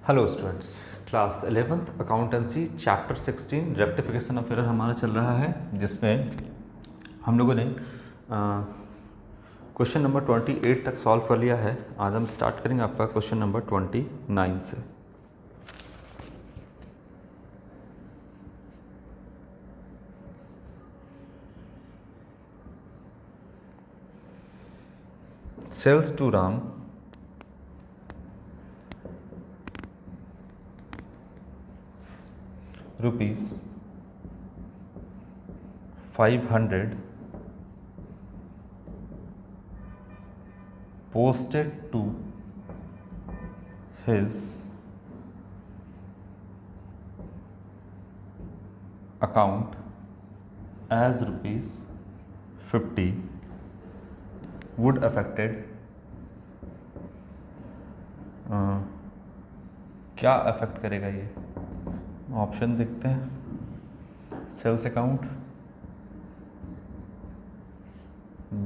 Hello students, class 11th accountancy chapter 16 rectification of error हमारा चल रहा है, जिसमें हम लोगों ने क्वेश्चन नंबर 28 तक सॉल्व कर लिया है। आज हम स्टार्ट करेंगे आपका क्वेश्चन नंबर 29 से। Sales to Ram rupees 500 posted to his account as rupees 50 would affected क्या अफेक्ट करेगा ये? ऑप्शन देखते हैं। सेल्स अकाउंट,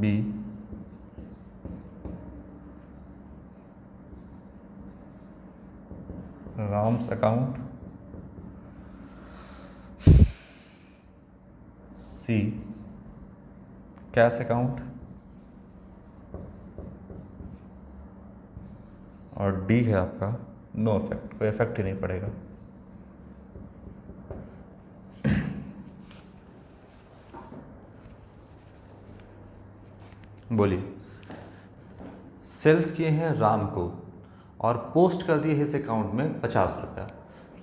बी राम्स अकाउंट, सी कैश अकाउंट और डी है आपका नो इफेक्ट, कोई इफेक्ट ही नहीं पड़ेगा। बोलिए। सेल्स किए हैं राम को और पोस्ट कर दिए इस अकाउंट में 50 रुपया,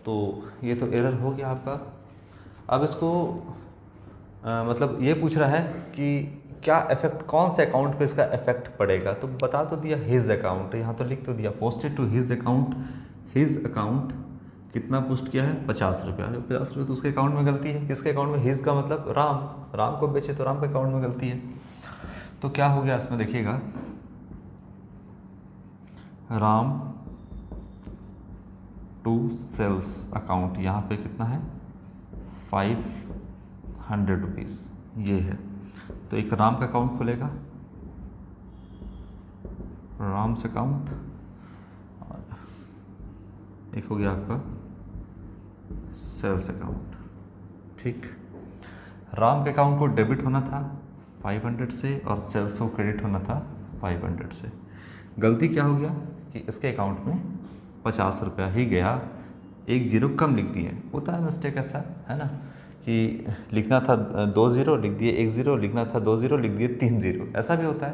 तो ये तो एरर हो गया आपका। अब इसको मतलब ये पूछ रहा है कि क्या इफेक्ट, कौन से अकाउंट पे इसका इफेक्ट पड़ेगा, तो बता तो दिया हिज अकाउंट, यहाँ तो लिख तो दिया posted to his account. His account कितना पोस्ट किया है? 50 रुपया। 50 रुपये तो उसके अकाउंट में गलती है। किसके अकाउंट में? हिज का मतलब राम को बेचे तो राम के अकाउंट में गलती है। तो क्या हो गया इसमें देखिएगा, राम टू सेल्स अकाउंट, यहाँ पे कितना है? 500 रुपीज़ ये है। तो एक राम का अकाउंट खुलेगा, राम्स अकाउंट, और एक हो गया आपका सेल्स अकाउंट। ठीक, राम के अकाउंट को डेबिट होना था 500 से और सेल्स को क्रेडिट होना था 500 से। गलती क्या हो गया कि इसके अकाउंट में 50 रुपया ही गया, एक जीरो कम लिख दिए। होता है मिस्टेक ऐसा, है ना, कि लिखना था 2 जीरो लिख दिए 1 जीरो, लिखना था 2 जीरो लिख दिए 3 जीरो, ऐसा भी होता है।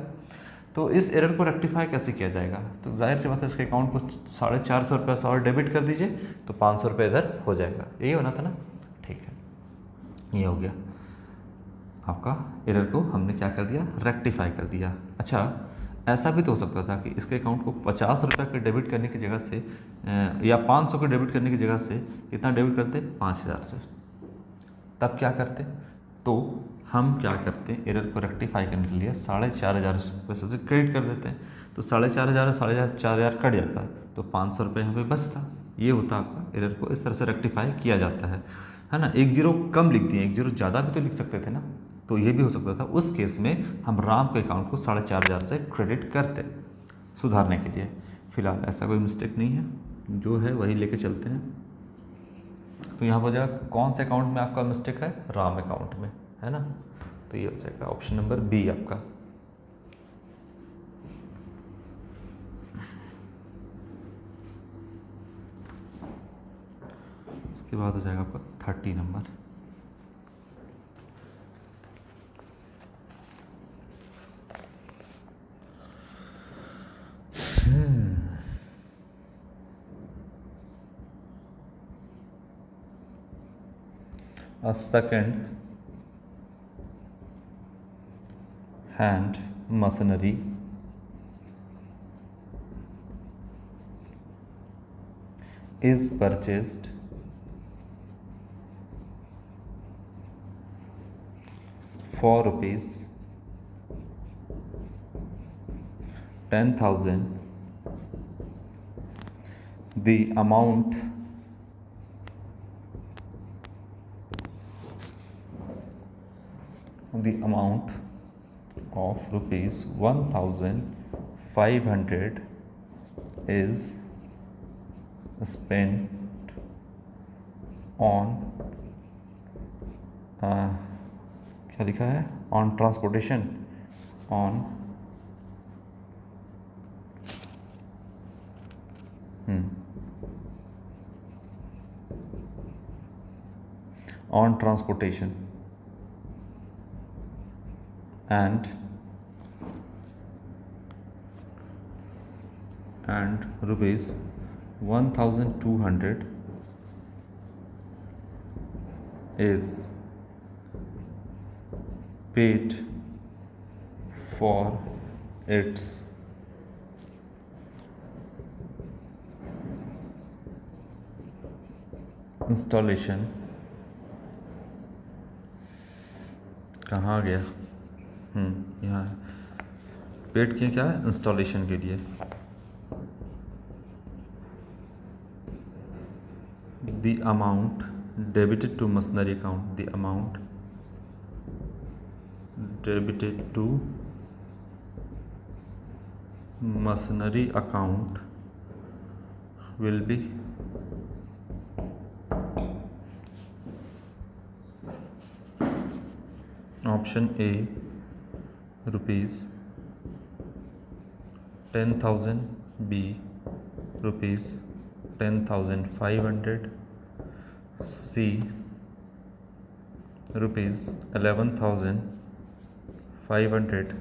तो इस एरर को रेक्टिफाई कैसे किया जाएगा? तो जाहिर सी बात है, इसके अकाउंट को 450 रुपया से और डेबिट कर दीजिए तो 500 रुपये इधर हो जाएगा। यही होना था ना? ठीक है, ये हो गया आपका। एरर को हमने क्या कर दिया? रेक्टिफाई कर दिया। अच्छा, ऐसा भी तो हो सकता था कि इसके अकाउंट को 50 रुपये के डेबिट करने की जगह से या 500 के डेबिट करने की जगह से कितना डेबिट करते? 5000 से। तब क्या करते? तो हम क्या करते हैं, एरर को रेक्टिफाई करने के लिए 4500 रुपये से क्रेडिट कर देते हैं। तो 4500 4,500 कट जाता है, तो 500 रुपये यहाँ पे बचता। ये होता आपका। एरर को इस तरह से रेक्टिफाई किया जाता है ना। एक जीरो कम लिख दिए, एक जीरो ज़्यादा भी तो लिख सकते थे ना, तो ये भी हो सकता था। उस केस में हम राम के अकाउंट को 4500 से क्रेडिट करते सुधारने के लिए। फिलहाल ऐसा कोई मिस्टेक नहीं है, जो है वही लेके चलते हैं। तो यहाँ पर जाएगा कौन से अकाउंट में आपका मिस्टेक है? राम अकाउंट में, है ना। तो ये हो जाएगा ऑप्शन नंबर बी आपका। उसके बाद हो जाएगा आपका 30 number. A second hand machinery is purchased for rupees 10,000. The amount of rupees 1,500 is spent on क्या लिखा है, on transportation, on on transportation and rupees 1200 is paid for its installation। कहाँ आ गया, यहाँ पेड किए क्या है, इंस्टॉलेशन के लिए। The amount debited to machinery account, the amount debited to machinery account will be option A rupees 10,000, B rupees 10,500, C rupees 11,500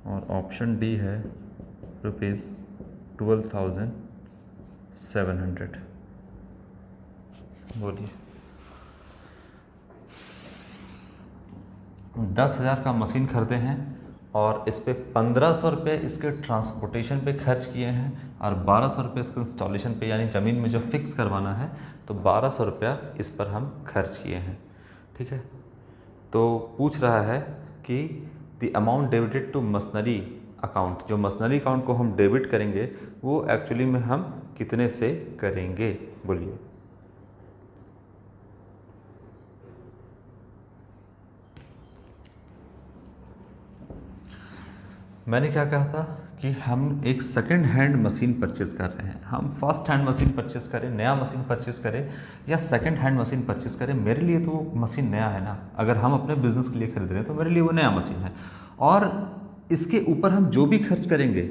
और option D है रुपीज़ 12,700। बोलिए। 10,000 का मशीन खरीदे हैं और इस पे 1,500 रुपये इसके ट्रांसपोर्टेशन पे खर्च किए हैं और 1,200 रुपये इसके इंस्टॉलेशन पे, यानी ज़मीन में जो फिक्स करवाना है तो 1,200 रुपया इस पर हम खर्च किए हैं। ठीक है, तो पूछ रहा है कि the amount debited to machinery account, जो मशीनरी अकाउंट को हम डेबिट करेंगे वो एक्चुअली में हम कितने से करेंगे। बोलिए। मैंने क्या कहा था कि हम एक सेकंड हैंड मशीन परचेज़ कर रहे हैं। हम फर्स्ट हैंड मशीन परचेज़ करें, नया मशीन परचेज़ करें या सेकंड हैंड मशीन परचेज़ करें, मेरे लिए तो वो मशीन नया है ना। अगर हम अपने बिजनेस के लिए खरीद रहे हैं तो मेरे लिए वो नया मशीन है और इसके ऊपर हम जो भी खर्च करेंगे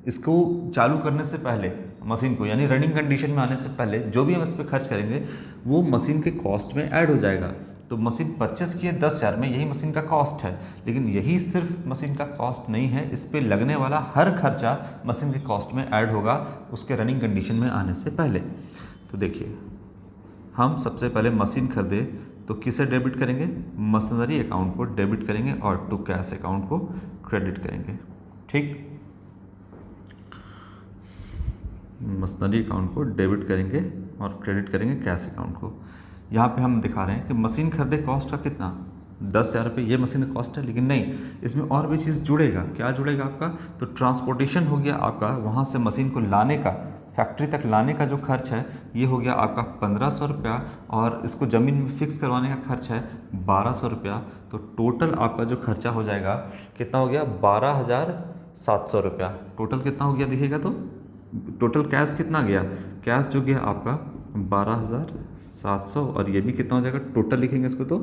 इसको चालू करने से पहले मशीन को, यानी रनिंग कंडीशन में आने से पहले जो भी हम इस पर खर्च करेंगे वो मशीन के कॉस्ट में ऐड हो जाएगा। तो मशीन परचेस किए 10,000 में, यही मशीन का कॉस्ट है, लेकिन यही सिर्फ मशीन का कॉस्ट नहीं है, इस पे लगने वाला हर खर्चा मशीन के कॉस्ट में ऐड होगा उसके रनिंग कंडीशन में आने से पहले। तो देखिए, हम सबसे पहले मशीन खरीदे तो किसे डेबिट करेंगे, मशीनरी अकाउंट को डेबिट करेंगे और टू कैश अकाउंट को क्रेडिट करेंगे। ठीक, मशीनरी अकाउंट को डेबिट करेंगे और क्रेडिट करेंगे कैश अकाउंट को। यहाँ पे हम दिखा रहे हैं कि मशीन खरीदे कॉस्ट का कितना, 10,000 रुपये ये मशीन का कॉस्ट है, लेकिन नहीं, इसमें और भी चीज़ जुड़ेगा। क्या जुड़ेगा आपका, तो ट्रांसपोर्टेशन हो गया आपका, वहाँ से मशीन को लाने का, फैक्ट्री तक लाने का जो खर्च है ये हो गया आपका 1,500 रुपया और इसको ज़मीन में फिक्स करवाने का खर्च है 1,200 रुपया। तो टोटल आपका जो खर्चा हो जाएगा कितना हो गया, 12,700 रुपया। टोटल कितना हो गया दिखेगा, तो टोटल कैश कितना गया, कैश जो गया आपका 12,700 और ये भी कितना हो जाएगा, टोटल लिखेंगे इसको तो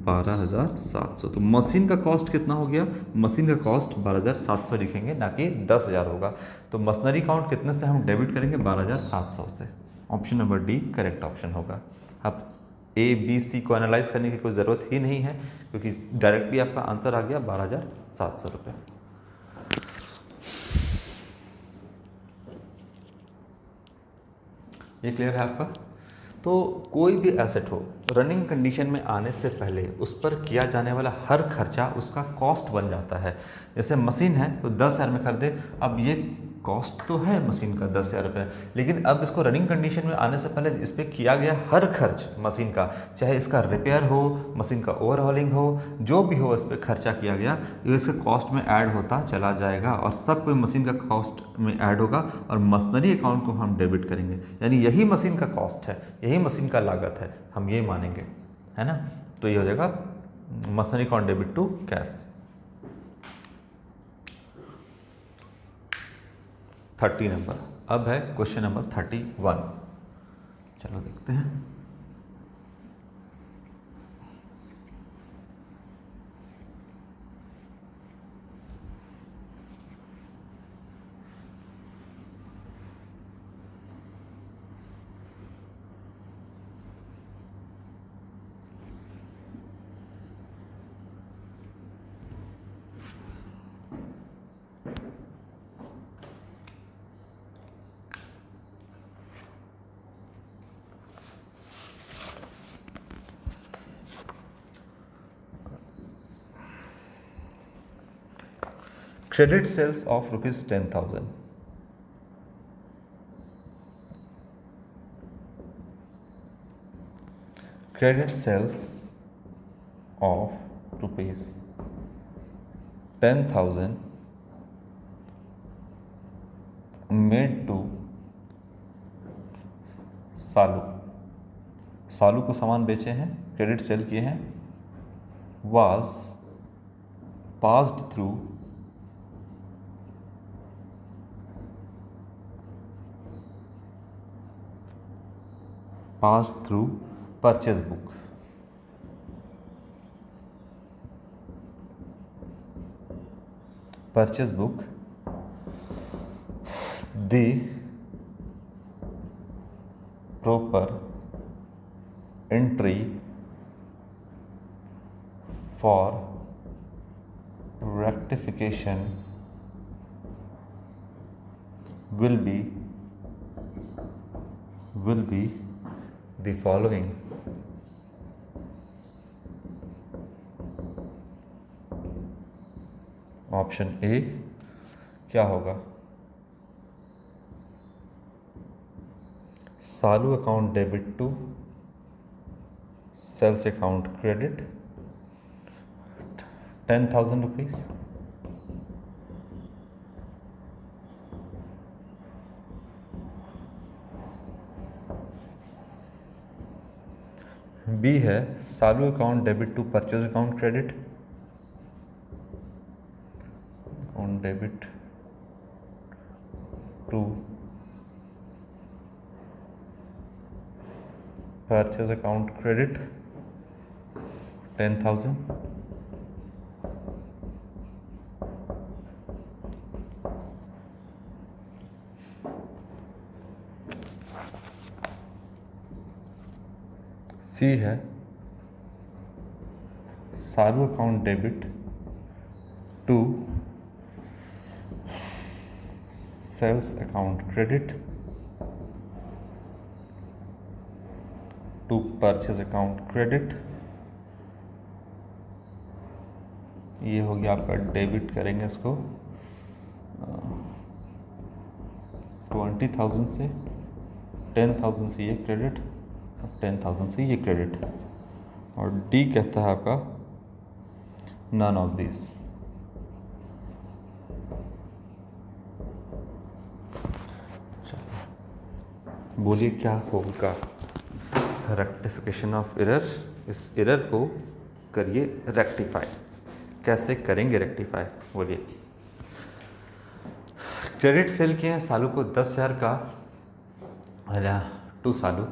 12,700। तो मशीन का कॉस्ट कितना हो गया, मशीन का कॉस्ट 12,700 लिखेंगे, ना कि 10,000 होगा। तो मशीनरी अकाउंट कितने से हम डेबिट करेंगे, 12,700 से। Option number D correct option होगा। अब ए बी सी को एनालाइज करने की कोई ज़रूरत ही नहीं है क्योंकि डायरेक्टली आपका आंसर आ गया 12,700 रुपये। ये क्लियर है आपका। तो कोई भी एसेट हो, रनिंग कंडीशन में आने से पहले उस पर किया जाने वाला हर खर्चा उसका कॉस्ट बन जाता है। जैसे मशीन है तो 10,000 में खरीदे, अब ये कॉस्ट तो है मशीन का 10,000 रुपये, लेकिन अब इसको रनिंग कंडीशन में आने से पहले इस पर किया गया हर खर्च मशीन का, चाहे इसका रिपेयर हो, मशीन का ओवरहॉलिंग हो, जो भी हो इस पर खर्चा किया गया, ये इसके कॉस्ट में ऐड होता चला जाएगा और सब कोई मशीन का कॉस्ट में ऐड होगा और मशीनरी अकाउंट को हम डेबिट करेंगे। यानी यही मशीन का कॉस्ट है, यही मशीन का लागत है, हम ये मानेंगे, है ना। तो ये हो जाएगा machinery account debit to cash. 30 number. अब है क्वेश्चन नंबर 31। चलो देखते हैं। Credit sales of rupees 10,000. Credit sales of rupees 10,000 made to सालू। सालू को सामान बेचे हैं, क्रेडिट सेल किए हैं। was passed through purchase book। Purchase book, the proper entry for rectification will be the following। Option A क्या होगा? सालू account debit to sales account credit 10,000 rupees. B है सालू account debit to purchase account credit, account debit to purchase account credit 10,000। C है सालू account debit to sales account credit to purchase account credit. ये हो गया आपका debit, करेंगे इसको 20,000 से, 10,000 से ये क्रेडिट, 10,000 से ये क्रेडिट। और डी कहता है आपका नन ऑफ दिस। बोलिए क्या होगा? Rectification of error. इस एरर को करिए रेक्टिफाई। कैसे करेंगे रेक्टिफाई? बोलिए। क्रेडिट सेल किए हैं सालू को 10,000 का to Salu,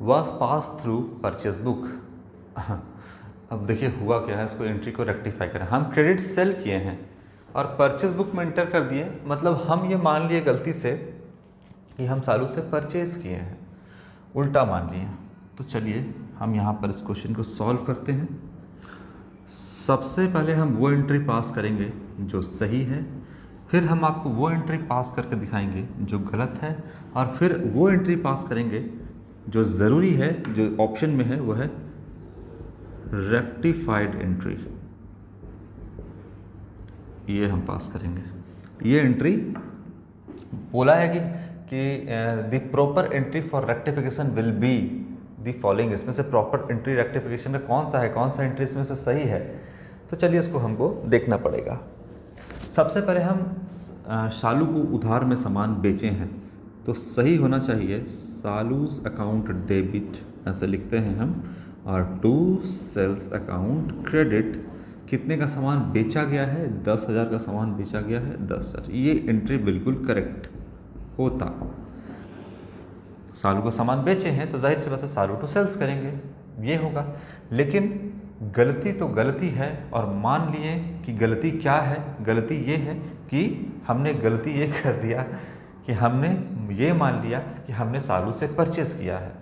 was pass through purchase book. अब देखिए हुआ क्या है, इसको एंट्री को रेक्टिफाई करें। हम क्रेडिट सेल किए हैं और परचेज बुक में एंटर कर दिए, मतलब हम ये मान लिए गलती से कि हम सालू से परचेज किए हैं, उल्टा मान लिए। तो चलिए हम यहाँ पर इस क्वेश्चन को सॉल्व करते हैं। सबसे पहले हम वो एंट्री पास करेंगे जो सही है, फिर हम आपको वो एंट्री पास करके दिखाएंगे जो गलत है, और फिर वो एंट्री पास करेंगे जो ज़रूरी है, जो ऑप्शन में है, वो है रेक्टिफाइड एंट्री। ये हम पास करेंगे। ये एंट्री बोला है कि the proper entry for rectification will be the following. इसमें से प्रॉपर एंट्री रेक्टिफिकेशन में कौन सा है, कौन सा एंट्री इसमें से सही है? तो चलिए इसको हमको देखना पड़ेगा। सबसे पहले हम शालू को उधार में सामान बेचे हैं, तो सही होना चाहिए सालूज अकाउंट डेबिट, ऐसे लिखते हैं हम, और टू सेल्स अकाउंट क्रेडिट। कितने का सामान बेचा गया है? 10,000 का सामान बेचा गया है, 10,000। ये एंट्री बिल्कुल करेक्ट होता। सालू को सामान बेचे हैं तो जाहिर सी बात है सालू टू सेल्स करेंगे, ये होगा। लेकिन गलती तो गलती है, और मान लिए कि गलती क्या है, गलती ये है कि हमने गलती ये कर दिया कि हमने ये मान लिया कि हमने सालू से परचेस किया है।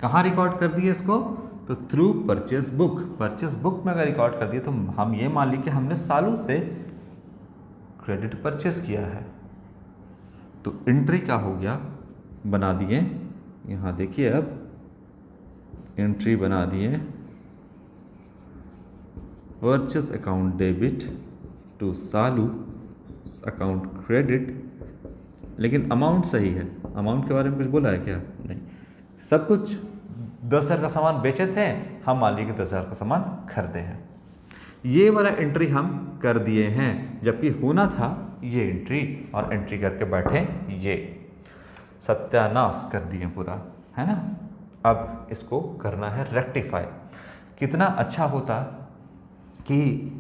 कहाँ रिकॉर्ड कर दिए इसको? तो through purchase book. Purchase book में अगर रिकॉर्ड कर दिए तो हम ये मान लिए कि हमने सालू से क्रेडिट परचेस किया है। तो एंट्री क्या हो गया, बना दिए, यहाँ देखिए अब एंट्री बना दिए, purchase account debit to Salu account credit. लेकिन अमाउंट सही है, अमाउंट के बारे में कुछ बोला है क्या? नहीं, सब कुछ 10,000 का सामान बेचे थे, हम मान लीजिए कि 10,000 का सामान खरीदे हैं। ये वाला एंट्री हम कर दिए हैं, जबकि होना था ये एंट्री, और एंट्री करके बैठे ये, सत्यानाश कर दिए पूरा, है ना। अब इसको करना है रेक्टिफाई। कितना अच्छा होता कि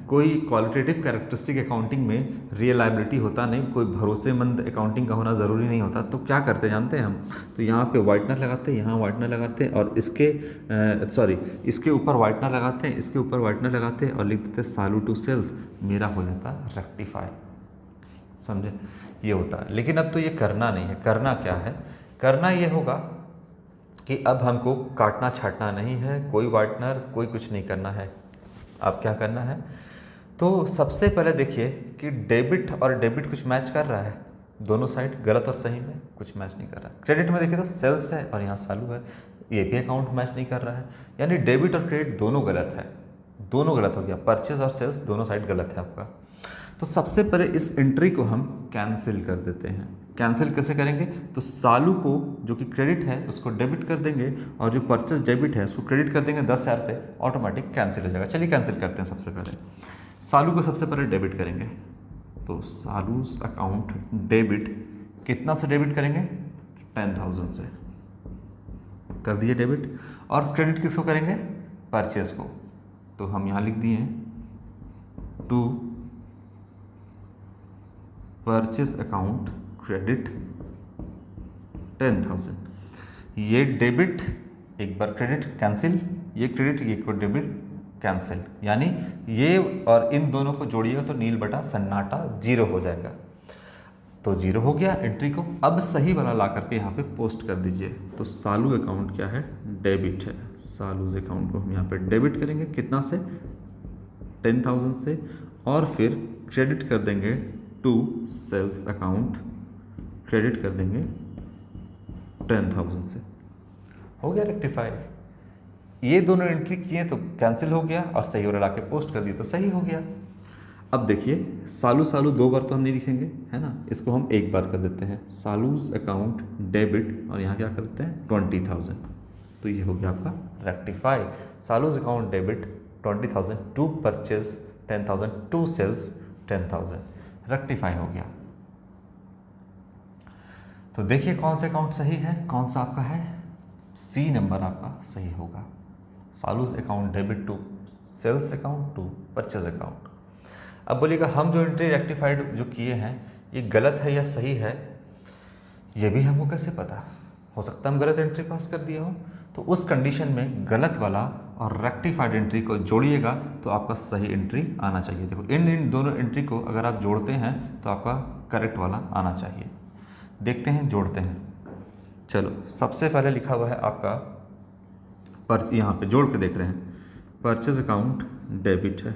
कोई क्वालिटेटिव कैरेक्टरिस्टिक अकाउंटिंग में रियलाइबिलिटी होता नहीं, कोई भरोसेमंद अकाउंटिंग का होना ज़रूरी नहीं होता। तो क्या करते जानते हैं हम? तो यहाँ पे वाइटनर लगाते हैं, यहाँ वाइटनर लगाते हैं, और इसके ऊपर वाइटनर लगाते हैं, इसके ऊपर वाइटनर लगाते हैं, और लिख देते हैं सालू टू सेल्स। मेरा हो जाता रेक्टिफाई, समझे? ये होता है। लेकिन अब तो ये करना नहीं है। करना क्या है? करना ये होगा कि अब हमको काटना छाटना नहीं है, कोई वाइटनर कोई कुछ नहीं करना है। अब क्या करना है? तो सबसे पहले देखिए कि डेबिट और डेबिट कुछ मैच कर रहा है, दोनों साइड गलत और सही में कुछ मैच नहीं कर रहा है। क्रेडिट में देखिए तो सेल्स है और यहाँ सालू है, ये भी अकाउंट मैच नहीं कर रहा है, यानी डेबिट और क्रेडिट दोनों गलत है, दोनों गलत हो गया, परचेज और सेल्स दोनों साइड गलत है आपका। तो सबसे पहले इस एंट्री को हम कैंसिल कर देते हैं। कैंसिल कैसे करेंगे? तो सालू को जो कि क्रेडिट है उसको डेबिट कर देंगे, और जो परचेज डेबिट है उसको क्रेडिट कर देंगे 10,000 से, ऑटोमेटिक कैंसिल हो जाएगा। चलिए कैंसिल करते हैं। सबसे पहले सालू को सबसे पहले डेबिट करेंगे, तो सालूज अकाउंट डेबिट, कितना से डेबिट करेंगे? 10,000 से कर दिए डेबिट। और क्रेडिट किसको करेंगे? परचेज को। तो हम यहाँ लिख दिए टू परचेज अकाउंट क्रेडिट 10,000। ये डेबिट एक बार क्रेडिट कैंसिल, ये क्रेडिट ये को डेबिट कैंसिल, यानी ये और इन दोनों को जोड़िएगा तो नील बटा सन्नाटा 0 हो जाएगा। तो 0 हो गया एंट्री को। अब सही वाला ला करके यहाँ पे पोस्ट कर दीजिए। तो सालू अकाउंट क्या है? डेबिट है। सालूज अकाउंट को हम यहाँ पे डेबिट करेंगे, कितना से? 10,000 से, और फिर क्रेडिट कर देंगे टू सेल्स अकाउंट, क्रेडिट कर देंगे 10,000 से। हो गया रेक्टिफाई। ये दोनों एंट्री किए तो कैंसिल हो गया, और सही वाला लाके पोस्ट कर दिए तो सही हो गया। अब देखिए सालू सालू 2 बार तो हम नहीं लिखेंगे, है ना, इसको हम एक बार कर देते हैं, सालूज अकाउंट डेबिट, और यहाँ क्या करते हैं? 20,000। तो ये हो गया आपका rectify. Salu's account debit 20,000 to purchase 10,000 to sales 10,000, rectify हो गया। तो देखिए कौन सा अकाउंट सही है, कौन सा आपका है? सी नंबर आपका सही होगा। Salu's account debit to sales account to purchase account. अब बोलिएगा हम जो एंट्री रेक्टिफाइड जो किए हैं ये गलत है या सही है, ये भी हमको कैसे पता? हो सकता है हम गलत एंट्री पास कर दिए हो। तो उस कंडीशन में गलत वाला और रेक्टिफाइड एंट्री को जोड़िएगा तो आपका सही एंट्री आना चाहिए। देखो इन दोनों एंट्री को अगर आप जोड़ते हैं तो आपका करेक्ट वाला आना चाहिए। देखते हैं, जोड़ते हैं। चलो सबसे पहले लिखा हुआ है आपका यहाँ पे जोड़ के देख रहे हैं, परचेज अकाउंट डेबिट है,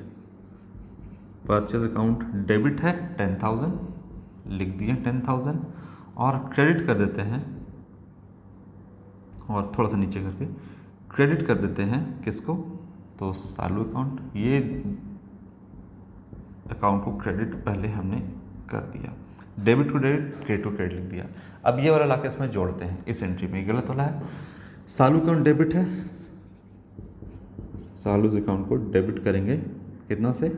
परचेज अकाउंट डेबिट है 10,000, लिख दिए 10,000, और क्रेडिट कर देते हैं, और थोड़ा सा नीचे करके क्रेडिट कर देते हैं किसको? तो सालू अकाउंट। ये अकाउंट को क्रेडिट पहले हमने कर दिया, डेबिट को डेबिट, क्रेडिट को क्रेडिट लिख दिया। अब ये वाला लाके इसमें जोड़ते हैं, इस एंट्री में गलत वाला है। सालू अकाउंट डेबिट है, सालूज अकाउंट को डेबिट करेंगे कितना से?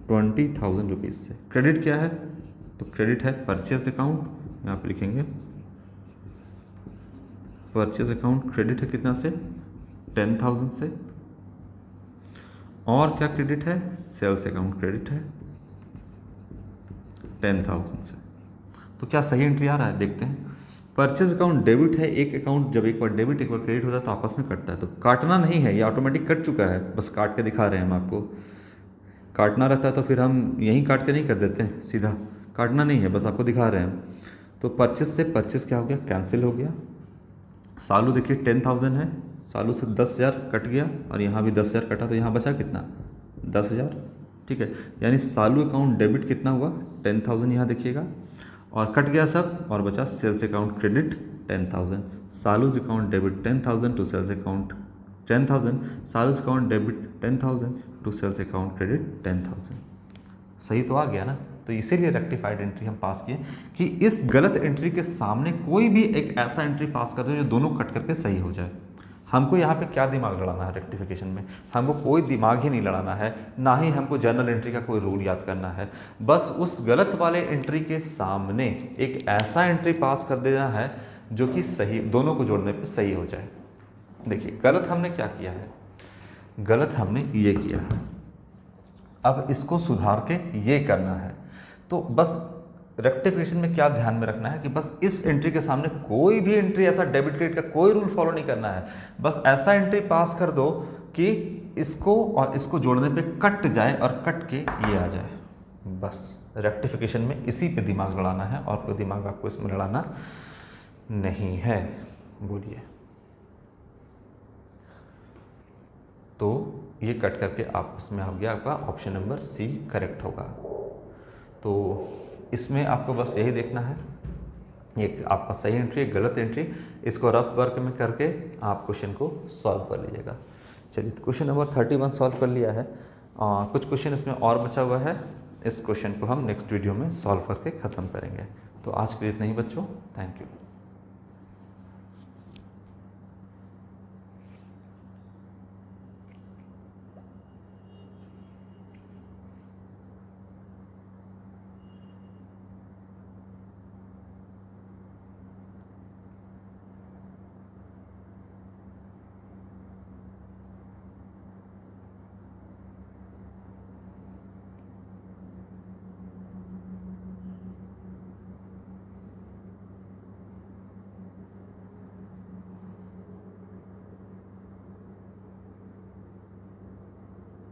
20,000 रुपीज़ से। क्रेडिट क्या है? तो क्रेडिट है परचेज अकाउंट, यहाँ पे लिखेंगे परचेज अकाउंट क्रेडिट है कितना से? 10,000 से। और क्या क्रेडिट है? सेल्स अकाउंट क्रेडिट है 10,000 से। तो क्या सही एंट्री आ रहा है, देखते हैं। परचेज अकाउंट डेबिट है, एक अकाउंट जब एक बार डेबिट एक बार क्रेडिट होता है तो आपस में कटता है, तो काटना नहीं है, ये ऑटोमेटिक कट चुका है, बस काट के दिखा रहे हैं हम आपको। काटना रहता है तो फिर हम यहीं काट के नहीं कर देते हैं सीधा, काटना नहीं है, बस आपको दिखा रहे हैं हम। तो परचेज से परचेज क्या हो गया, कैंसिल हो गया। सालू देखिए 10,000 है, सालू से 10,000 कट गया और यहाँ भी 10,000 कटा, तो यहाँ बचा कितना, 10,000, ठीक है। यानी सालू अकाउंट डेबिट कितना हुआ, 10,000 यहाँ देखिएगा, और कट गया सब और बचा sales account credit 10,000। Salu's account debit 10,000 to sales account 10,000, Salu's account debit 10,000 to sales account credit 10,000। सही तो आ गया ना। तो इसीलिए रेक्टिफाइड एंट्री हम पास किए कि इस गलत एंट्री के सामने कोई भी एक ऐसा एंट्री पास कर दो जो दोनों कट करके सही हो जाए। हमको यहाँ पे क्या दिमाग लड़ाना है रेक्टिफिकेशन में, हमको कोई दिमाग ही नहीं लड़ाना है, ना ही हमको जर्नल एंट्री का कोई रूल याद करना है। बस उस गलत वाले एंट्री के सामने एक ऐसा एंट्री पास कर देना है जो कि सही, दोनों को जोड़ने पे सही हो जाए। देखिए गलत हमने क्या किया है, गलत हमने ये किया है, अब इसको सुधार के ये करना है। तो बस रेक्टिफिकेशन में क्या ध्यान में रखना है कि बस इस एंट्री के सामने कोई भी एंट्री ऐसा डेबिट क्रेडिट का कोई रूल फॉलो नहीं करना है, बस ऐसा एंट्री पास कर दो कि इसको और इसको जोड़ने पे कट जाए और कट के ये आ जाए। बस रेक्टिफिकेशन में इसी पे दिमाग लड़ाना है और कोई दिमाग आपको इसमें लड़ाना नहीं है। बोलिए, तो ये कट करके आपस में हो गया, आपका ऑप्शन नंबर सी करेक्ट होगा। तो इसमें आपको बस यही देखना है, एक आपका सही एंट्री, एक गलत एंट्री, इसको रफ वर्क में करके आप क्वेश्चन को सॉल्व कर लीजिएगा। चलिए तो क्वेश्चन नंबर 31 सॉल्व कर लिया है, कुछ क्वेश्चन इसमें और बचा हुआ है, इस क्वेश्चन को हम नेक्स्ट वीडियो में सॉल्व करके ख़त्म करेंगे। तो आज के लिए इतना ही बच्चों, थैंक यू।